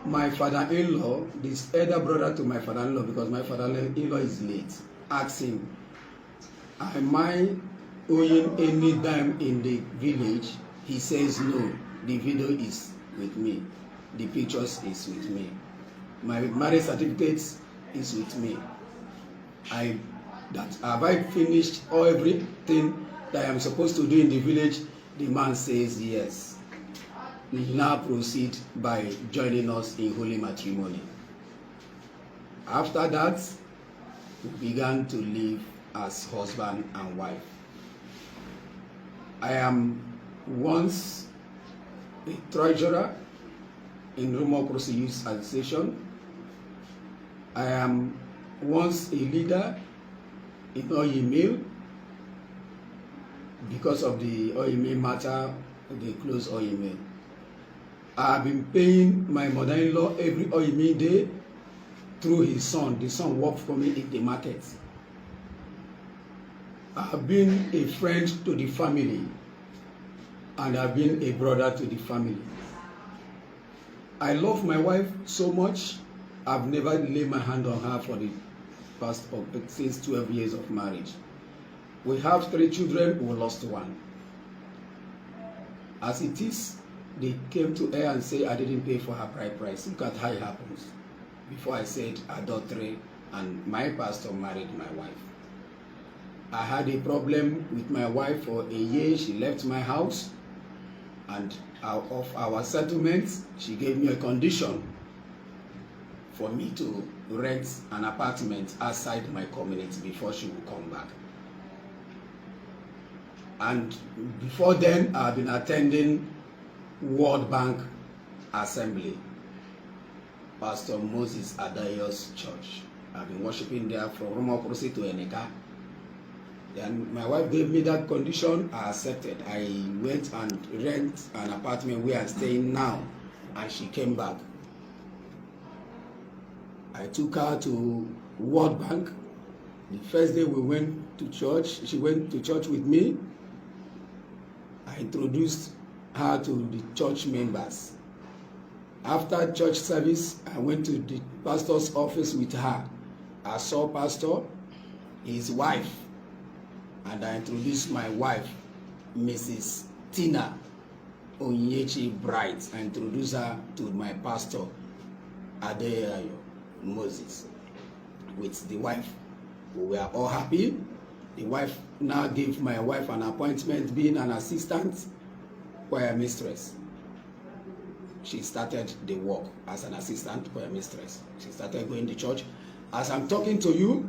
my father-in-law, this elder brother to my father-in-law, because my father-in-law is late, asked him, am I owing any dime in the village? He says no, the video is with me, the pictures is with me, my marriage certificate is with me. Have I finished everything that I am supposed to do in the village? The man says yes. We now proceed by joining us in holy matrimony. After that, we began to live as husband and wife. I am once a treasurer in Rumokrosi Youth Association. I am once a leader in oil mill. Because of the oil mill matter, they closed oil mill. I have been paying my mother-in-law every oil mill day through his son. The son worked for me in the market. I have been a friend to the family, and I have been a brother to the family. I love my wife so much. I've never laid my hand on her for the past since 12 years of marriage. We have 3 children, we lost 1. As it is, they came to her and say I didn't pay for her bride price. Look at how it happens. Before I said adultery, and my pastor married my wife. I had a problem with my wife for a year. She left my house, and out of our settlement, she gave me a condition for me to rent an apartment outside my community before she would come back. And before then, I've been attending World Bank Assembly, Pastor Moses Adayo's church. I've been worshiping there from Rumokrosi to Eneka. Then my wife gave me that condition. I accepted. I went and rent an apartment where I'm staying now, and she came back. I took her to World Bank. The first day we went to church, she went to church with me. I introduced her to the church members. After church service, I went to the pastor's office with her. I saw pastor, his wife, and I introduced my wife, Mrs. Tina Onyechi Bright. I introduced her to my pastor, Adeyayo Moses, with the wife. We were all happy. The wife now gave my wife an appointment being an assistant choir mistress. She started the work as an assistant choir mistress. She started going to church. As I'm talking to you,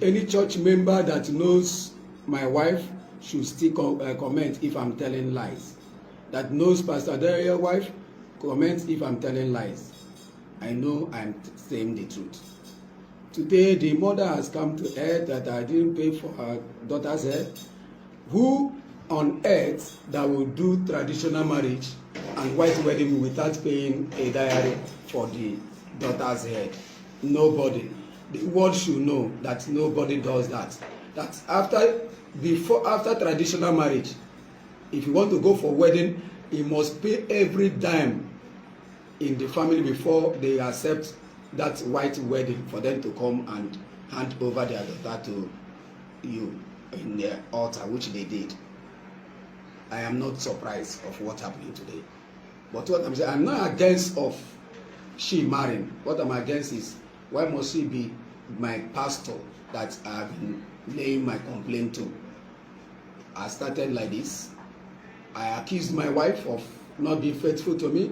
any church member that knows my wife should still comment if I'm telling lies. That knows Pastor Daria's wife, comment if I'm telling lies. I know I'm saying the truth. Today, the mother has come to earth that I didn't pay for her daughter's head. Who on earth that will do traditional marriage and white wedding without paying a diary for the daughter's head? Nobody. The world should know that nobody does that. That after traditional marriage, if you want to go for wedding, you must pay every dime in the family before they accept that white wedding for them to come and hand over their daughter to you in their altar, which they did. I am not surprised of what's happening today. But what I'm saying, I'm not against of she marrying. What I'm against is, why must she be my pastor that I've been laying my complaint to? I started like this. I accused my wife of not being faithful to me.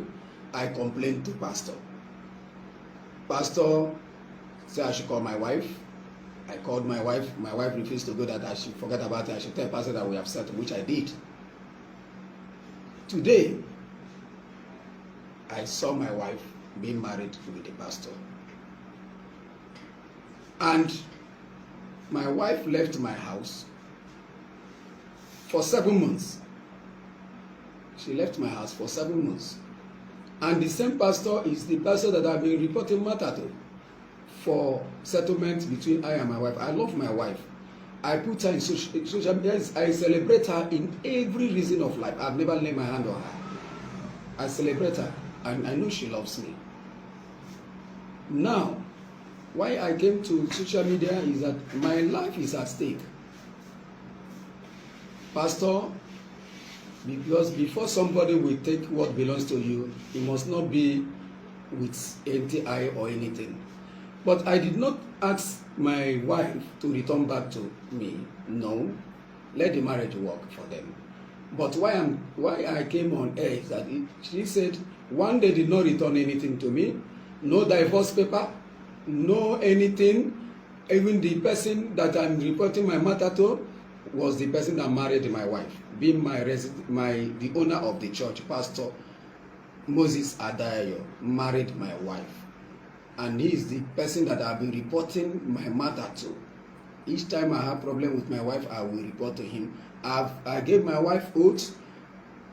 I complained to pastor. Pastor said I should call my wife. I called my wife. My wife refused to go, that I should forget about it. I should tell pastor that we have settled, which I did. Today, I saw my wife being married with the pastor. And my wife left my house for 7 months. She left my house for 7 months. And the same pastor is the pastor that I've been reporting matter to for settlement between I and my wife. I love my wife. I put her in social media. I celebrate her in every reason of life. I've never laid my hand on her. I celebrate her, and I know she loves me. Now, why I came to social media is that my life is at stake. Pastor, because before somebody will take what belongs to you, it must not be with empty eye or anything. But I did not ask my wife to return back to me. No, let the marriage work for them. But why I came on air is that she said one, they did not return anything to me, no divorce paper, no anything. Even the person that I'm reporting my matter to was the person that married my wife, being the owner of the church, Pastor Moses Adayo, married my wife. And he is the person that I've been reporting my matter to. Each time I have problem with my wife, I will report to him. I gave my wife oath,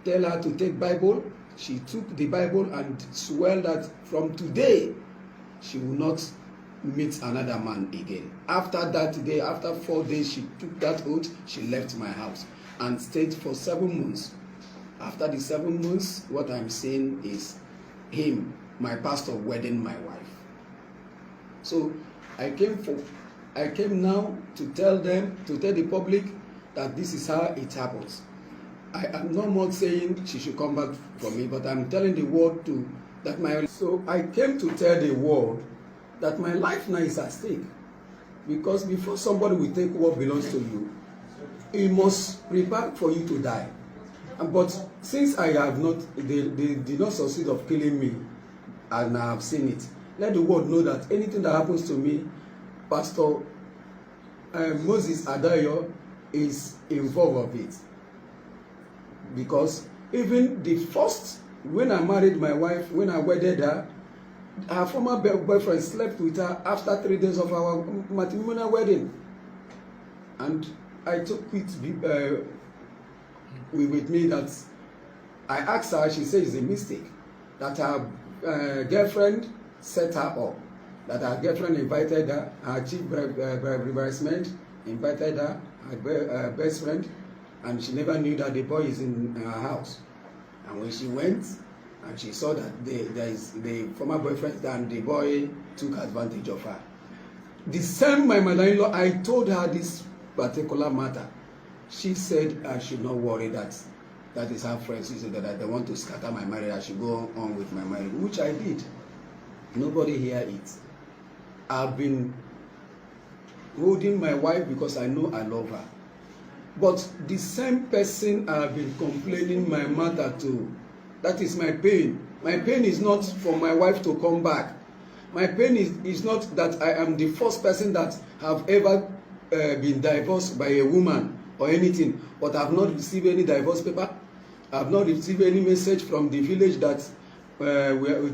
tell her to take Bible. She took the Bible and swore that from today, she will not meet another man again. After that day, after 4 days, she took that oath, she left my house and stayed for 7 months. After the 7 months, what I'm saying is him, my pastor, wedding my wife. So I came now to tell them, to tell the public that this is how it happens. I am no more saying she should come back for me, but I'm telling the world so I came to tell the world that my life now is at stake. Because before somebody will take what belongs to you, he must prepare for you to die. But since they did not succeed of killing me, and I have seen it, let the world know that anything that happens to me, Pastor Moses Adayo is involved of it. Because even the first, when I married my wife, when I wedded her former boyfriend slept with her after 3 days of our matrimonial wedding. And I took it with me that I asked her, she said it's a mistake, that her girlfriend set her up, that her girlfriend invited her chief bridesmaid invited her best friend, and she never knew that the boy is in her house. And when she went and she saw that the former boyfriend and the boy took advantage of her. The same my mother-in-law, I told her this particular matter. She said I should not worry, that is her friends. She said that they want to scatter my marriage, I should go on with my marriage, which I did. Nobody hear it. I've been holding my wife because I know I love her. But the same person I've been complaining my matter to, that is my pain. My pain is not for my wife to come back. My pain is not that I am the first person that have ever been divorced by a woman or anything, but I have not received any divorce paper. I have not received any message from the village that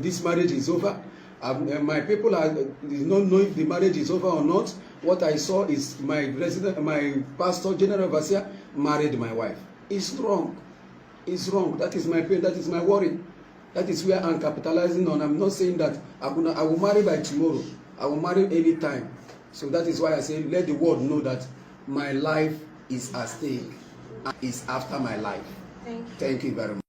this marriage is over. My people did not know if the marriage is over or not. What I saw is my pastor, General Overseer, married my wife. It's wrong. It's wrong. That is my pain. That is my worry. That is where I'm capitalizing on. I'm not saying that I will marry by tomorrow. I will marry any time. So that is why I say, let the world know that my life is at stake. It's after my life. Thank you. Thank you very much.